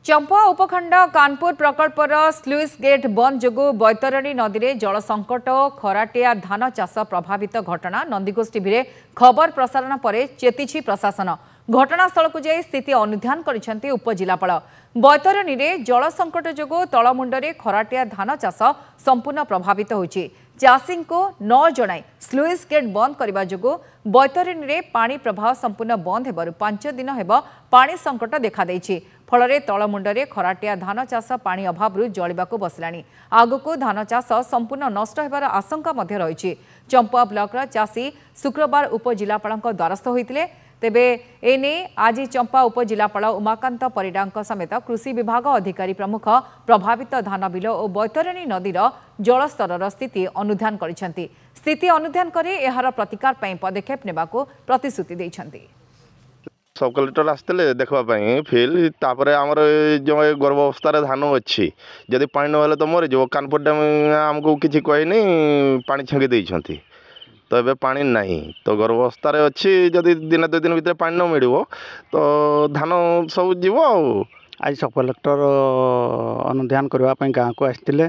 चंपा उपखंड Kanpur प्रकल्पर sluice gate बंद जोगु बैतरणी नदी में जल संकट खराटिया धान चाष प्रभावित घटना नंदीघोष टीवी खबर प्रसारण पर चेती प्रशासन घटनास्थल को जाई स्थिति अनुध्यान कर उपजिलापाल बैतरणी में जल संकट जोगु तलमुंडे खराटिया धान चाष संपूर्ण प्रभावित होइछि। चाषी को न जणाई स्लुइस गेट बंद करने जोगु बैतरणी में पानी प्रवाह संपूर्ण बंद होबारु 5 दिन हेब पानी संकट देखा देइछि। फल तलमुंडे खराटिया धान चाष पानी अभाव जलिबा बसलानी आगको धान चाष संपूर्ण नष्ट होबार आशंका रही। चंपा ब्लॉक चाषी शुक्रवार उपजिलापाल द्वारस्थ होते तेबे एने आज चंपा उपजिलापाल उमाकांत परिडा समेत कृषि विभाग अधिकारी प्रमुख प्रभावित धान बिल और बैतरणी नदीर जलस्तर स्थिति अनुध्यान करिसेंति। स्थिति अनुध्यान करे एहार प्रतिकार पई पदक्षेप नेबाको प्रतिश्रुति दैछंति। सब कलेक्टर आसते देखापी फिल तापर आमर जो गर्भ अवस्था धान अच्छी जदि पानी ना तो मरीज कानपुर डैम आमको किसी कहनी पा छेंकी देती तो ये पानी ना तो गर्भ अवस्था अच्छी जदि दिन 2 दिन भर पानी न मिल तो धान सब जीव। आज सब कलेक्टर अनुध्यान करने गाँव को आसते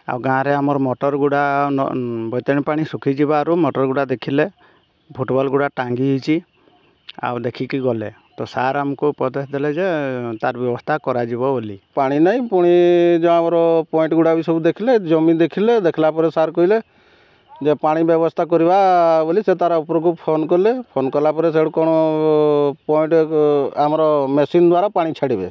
आ गाँव में आमर मोटर गुड़ा बैतरणी पानी सुखी जारू मोटर गुड़ा देखिले फुटबॉल गुड़ा टांगी आ देखिकी गले तो सार आमको उपदेश देले जे तार व्यवस्था करा जिवो बोली। पानी नहीं पुणी जो आमर पॉइंट गुड़ा भी सब देखले जमी देखिले देखला पर सार कहले जे पानी व्यवस्था करवा बोली से तार ऊपर को फोन कले फोन कला पर से कौन पॉइंट आमर मेसीन द्वारा पानी छाड़े